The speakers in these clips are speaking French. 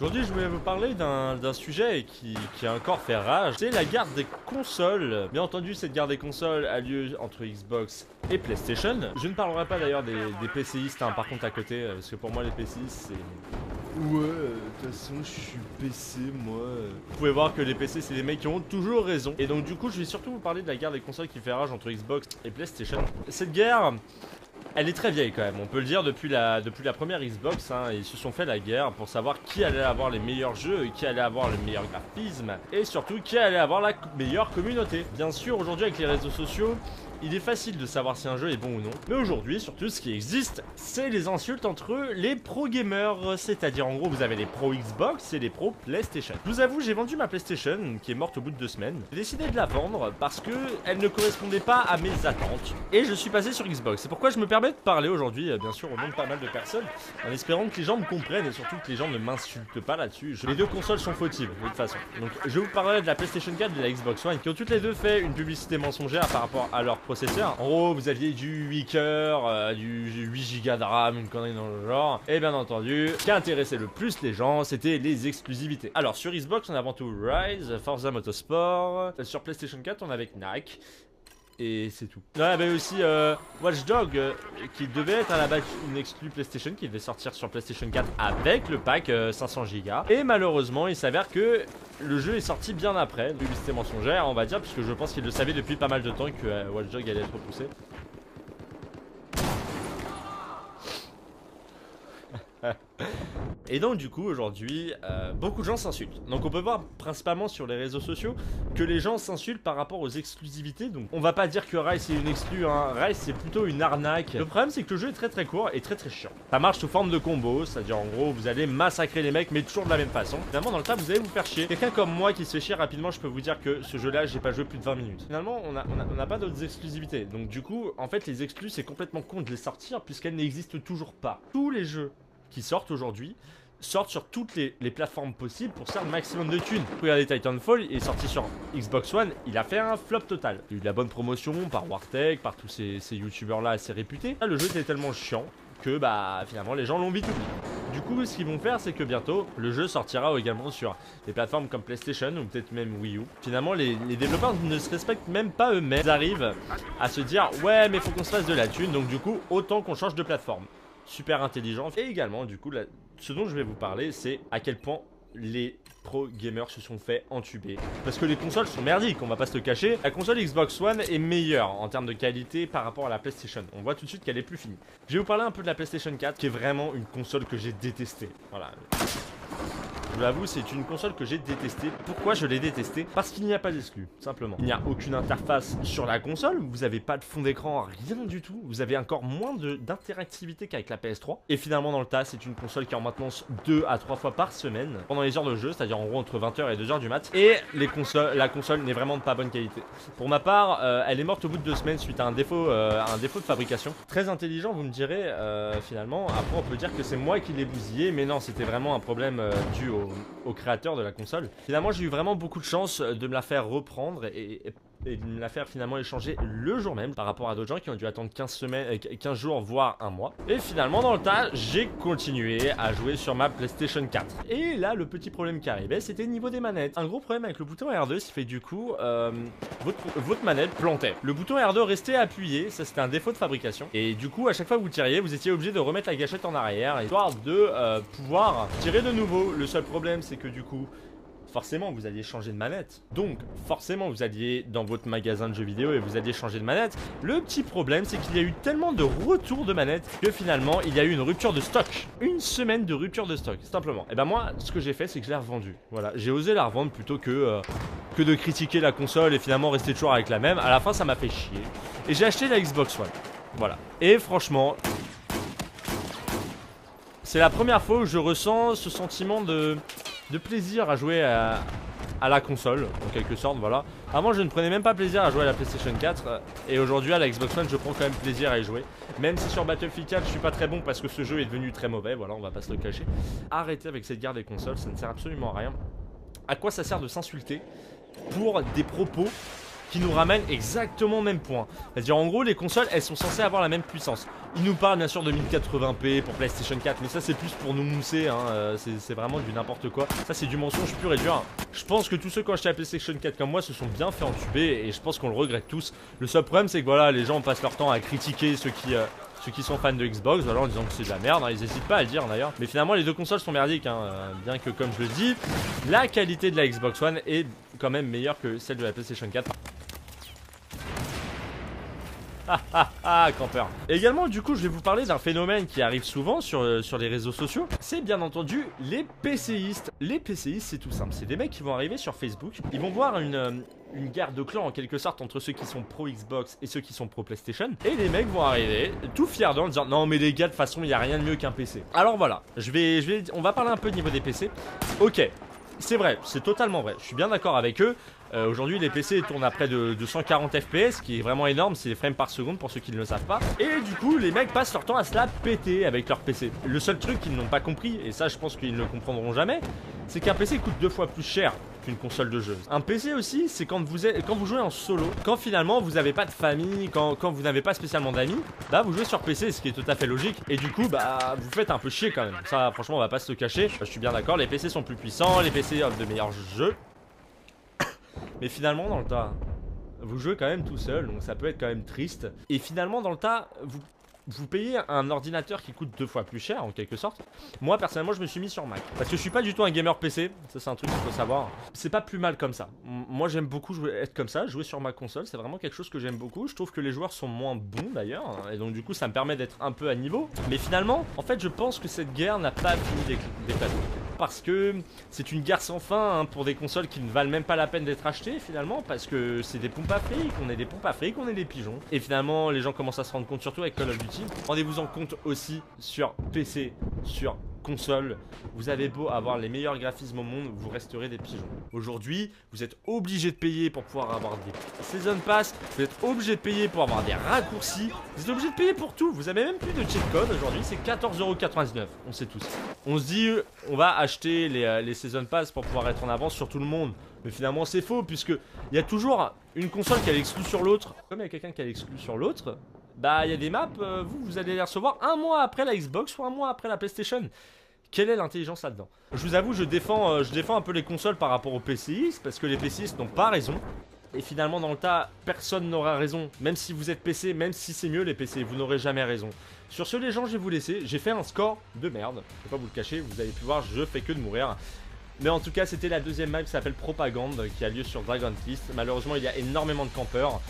Aujourd'hui, je voulais vous parler d'un sujet qui a encore fait rage. C'est la guerre des consoles. Bien entendu, cette guerre des consoles a lieu entre Xbox et PlayStation. Je ne parlerai pas d'ailleurs des PCistes, hein, par contre à côté, parce que pour moi les PCistes c'est... Ouais, de toute façon je suis PC moi. Vous pouvez voir que les PC c'est des mecs qui ont toujours raison. Et donc du coup je vais surtout vous parler de la guerre des consoles qui fait rage entre Xbox et PlayStation. Cette guerre... elle est très vieille quand même, on peut le dire, depuis la première Xbox, hein, ils se sont fait la guerre pour savoir qui allait avoir les meilleurs jeux, qui allait avoir le meilleur graphisme, et surtout qui allait avoir la meilleure communauté. Bien sûr, aujourd'hui avec les réseaux sociaux, il est facile de savoir si un jeu est bon ou non, mais aujourd'hui, surtout ce qui existe, c'est les insultes entre les pro gamers, c'est-à-dire en gros vous avez les pro Xbox et les pro PlayStation. Je vous avoue, j'ai vendu ma PlayStation, qui est morte au bout de 2 semaines. J'ai décidé de la vendre parce que elle ne correspondait pas à mes attentes, et je suis passé sur Xbox. C'est pourquoi je me permets de parler aujourd'hui, bien sûr au nom de pas mal de personnes, en espérant que les gens me comprennent et surtout que les gens ne m'insultent pas là-dessus. Les deux consoles sont fautives, de toute façon. Donc je vous parlerai de la PlayStation 4 et de la Xbox One, qui ont toutes les deux fait une publicité mensongère par rapport à leur processeur. En gros, vous aviez du 8 cœurs, du 8 Go de RAM, une connerie dans le genre. Et bien entendu, ce qui intéressait le plus les gens, c'était les exclusivités. Alors sur Xbox, on a avant tout Rise, Forza Motorsport. Sur PlayStation 4, on avait Knack. Et c'est tout. Il y avait aussi Watch Dogs qui devait être à la base une exclue PlayStation, qui devait sortir sur PlayStation 4 avec le pack 500 Go. Et malheureusement, il s'avère que le jeu est sorti bien après. Publicité mensongère, on va dire, puisque je pense qu'il le savait depuis pas mal de temps que Watch Dogs allait être repoussé. Et donc du coup aujourd'hui beaucoup de gens s'insultent. Donc on peut voir principalement sur les réseaux sociaux que les gens s'insultent par rapport aux exclusivités. Donc on va pas dire que Rise c'est une exclue, hein. Rise c'est plutôt une arnaque. Le problème c'est que le jeu est très court et très chiant. Ça marche sous forme de combo, c'est-à-dire en gros vous allez massacrer les mecs mais toujours de la même façon. Finalement dans le tas vous allez vous faire chier. Quelqu'un comme moi qui se fait chier rapidement, je peux vous dire que ce jeu là j'ai pas joué plus de 20 minutes. Finalement on n'a pas d'autres exclusivités. Donc du coup en fait les exclus c'est complètement con de les sortir puisqu'elles n'existent toujours pas. Tous les jeux qui sortent aujourd'hui sortent sur toutes les plateformes possibles pour faire le maximum de thunes. Regardez Titanfall, il est sorti sur Xbox One, il a fait un flop total. Il y a eu de la bonne promotion par Wartech, par tous ces youtubeurs là assez réputés. Là, le jeu était tellement chiant que bah finalement les gens l'ont vite oublié. Du coup ce qu'ils vont faire c'est que bientôt le jeu sortira également sur des plateformes comme PlayStation ou peut-être même Wii U. Finalement les développeurs ne se respectent même pas eux-mêmes. Ils arrivent à se dire ouais mais faut qu'on se fasse de la thune, donc du coup autant qu'on change de plateforme. Super intelligent. Et également du coup ce dont je vais vous parler c'est à quel point les pro gamers se sont fait entuber. Parce que les consoles sont merdiques, on va pas se le cacher. La console Xbox One est meilleure en termes de qualité par rapport à la PlayStation. On voit tout de suite qu'elle est plus finie. Je vais vous parler un peu de la PlayStation 4 qui est vraiment une console que j'ai détestée. Voilà. Je vous l'avoue, c'est une console que j'ai détestée. Pourquoi je l'ai détestée? Parce qu'il n'y a pas d'exclus, simplement. Il n'y a aucune interface sur la console, vous n'avez pas de fond d'écran, rien du tout. Vous avez encore moins d'interactivité qu'avec la PS3. Et finalement, dans le tas, c'est une console qui est en maintenance 2 à 3 fois par semaine, pendant les heures de jeu, c'est-à-dire en gros entre 20h et 2h du mat. Et la console n'est vraiment de pas bonne qualité. Pour ma part, elle est morte au bout de 2 semaines suite à un défaut de fabrication. Très intelligent, vous me direz, finalement. Après, on peut dire que c'est moi qui l'ai bousillé, mais non, c'était vraiment un problème dû au créateur de la console. Finalement j'ai eu vraiment beaucoup de chance de me la faire reprendre et de me la faire finalement échanger le jour même par rapport à d'autres gens qui ont dû attendre 15 jours voire un mois. Et finalement dans le tas j'ai continué à jouer sur ma PlayStation 4. Et là le petit problème qui arrivait c'était au niveau des manettes. Un gros problème avec le bouton R2 ce qui fait du coup votre manette plantait. Le bouton R2 restait appuyé, ça c'était un défaut de fabrication. Et du coup à chaque fois que vous tiriez vous étiez obligé de remettre la gâchette en arrière histoire de pouvoir tirer de nouveau. Le seul problème c'est que du coup forcément vous alliez changer de manette. Donc forcément vous alliez dans votre magasin de jeux vidéo et vous alliez changer de manette. Le petit problème c'est qu'il y a eu tellement de retours de manettes que finalement il y a eu une rupture de stock. Une semaine de rupture de stock simplement. Et ben moi ce que j'ai fait c'est que je l'ai revendue. Voilà, j'ai osé la revendre plutôt que de critiquer la console et finalement rester toujours avec la même. À la fin ça m'a fait chier. Et j'ai acheté la Xbox One. Voilà. Et franchement c'est la première fois où je ressens ce sentiment de plaisir à jouer à la console, en quelque sorte, voilà. Avant, je ne prenais même pas plaisir à jouer à la PlayStation 4, et aujourd'hui, à la Xbox One, je prends quand même plaisir à y jouer. Même si sur Battlefield 4, je suis pas très bon parce que ce jeu est devenu très mauvais, voilà, on va pas se le cacher. Arrêtez avec cette guerre des consoles, ça ne sert absolument à rien. À quoi ça sert de s'insulter pour des propos qui nous ramène exactement au même point. C'est-à-dire en gros les consoles elles sont censées avoir la même puissance. Ils nous parlent bien sûr de 1080p pour PlayStation 4, mais ça c'est plus pour nous mousser, hein. C'est vraiment du n'importe quoi. Ça c'est du mensonge pur et dur. Je pense que tous ceux qui ont acheté la PlayStation 4 comme moi se sont bien fait entuber et je pense qu'on le regrette tous. Le seul problème c'est que voilà, les gens passent leur temps à critiquer ceux qui sont fans de Xbox, voilà, en disant que c'est de la merde, hein, ils n'hésitent pas à le dire d'ailleurs. Mais finalement les deux consoles sont merdiques, hein, bien que comme je le dis, la qualité de la Xbox One est quand même meilleure que celle de la PlayStation 4. Campeur. Également du coup je vais vous parler d'un phénomène qui arrive souvent sur les réseaux sociaux. C'est bien entendu les PCistes. Les PCistes c'est tout simple, c'est des mecs qui vont arriver sur Facebook. Ils vont voir une guerre de clans en quelque sorte entre ceux qui sont pro Xbox et ceux qui sont pro PlayStation. Et les mecs vont arriver tout fiers en disant non mais les gars de toute façon il n'y a rien de mieux qu'un PC. Alors voilà, on va parler un peu au niveau des PC. Ok, c'est vrai, c'est totalement vrai, je suis bien d'accord avec eux. Aujourd'hui les PC tournent à près de 140 FPS, ce qui est vraiment énorme, c'est des frames par seconde pour ceux qui ne le savent pas. Et du coup les mecs passent leur temps à se la péter avec leur PC. Le seul truc qu'ils n'ont pas compris, et ça je pense qu'ils ne le comprendront jamais, c'est qu'un PC coûte 2 fois plus cher qu'une console de jeu. Un PC aussi, c'est quand vous jouez en solo, quand finalement vous n'avez pas de famille, quand vous n'avez pas spécialement d'amis, bah vous jouez sur PC, ce qui est tout à fait logique, et du coup bah vous faites un peu chier quand même. Ça franchement on va pas se le cacher, je suis bien d'accord, les PC sont plus puissants, les PC offrent de meilleurs jeux. Mais finalement dans le tas, vous jouez quand même tout seul, donc ça peut être quand même triste. Et finalement dans le tas, vous payez un ordinateur qui coûte 2 fois plus cher en quelque sorte. Moi personnellement je me suis mis sur Mac parce que je suis pas du tout un gamer PC. Ça c'est un truc qu'il faut savoir. C'est pas plus mal comme ça. Moi j'aime beaucoup être comme ça, jouer sur ma console. C'est vraiment quelque chose que j'aime beaucoup. Je trouve que les joueurs sont moins bons d'ailleurs. Et donc du coup ça me permet d'être un peu à niveau. Mais finalement en fait je pense que cette guerre n'a pas fini d'éclater. Parce que c'est une guerre sans fin hein, pour des consoles qui ne valent même pas la peine d'être achetées finalement. Parce que c'est des pompes à fric, on est des pompes à fric, on est des pigeons. Et finalement les gens commencent à se rendre compte surtout avec Call of Duty. Rendez-vous en compte aussi sur PC, sur console. Vous avez beau avoir les meilleurs graphismes au monde, vous resterez des pigeons. Aujourd'hui, vous êtes obligé de payer pour pouvoir avoir des Season Pass, vous êtes obligé de payer pour avoir des raccourcis, vous êtes obligé de payer pour tout. Vous avez même plus de cheat code aujourd'hui, c'est 14,99€, on sait tous. On se dit, on va acheter les Season Pass pour pouvoir être en avance sur tout le monde. Mais finalement c'est faux, puisque il y a toujours une console qui a l'exclu sur l'autre. Comme il y a quelqu'un qui a l'exclu sur l'autre, bah il y a des maps, vous allez les recevoir un mois après la Xbox ou un mois après la PlayStation. Quelle est l'intelligence là-dedans? Je vous avoue, je défends un peu les consoles par rapport aux PCistes, parce que les PCistes n'ont pas raison. Et finalement dans le tas, personne n'aura raison. Même si vous êtes PC, même si c'est mieux les PC, vous n'aurez jamais raison. Sur ce les gens, je vais vous laisser. J'ai fait un score de merde, je vais pas vous le cacher, vous avez pu voir, je fais que de mourir. Mais en tout cas c'était la deuxième map qui s'appelle Propagande, qui a lieu sur Dragon Quest. Malheureusement il y a énormément de campeurs,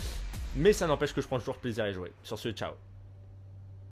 mais ça n'empêche que je prends toujours plaisir à y jouer. Sur ce, ciao.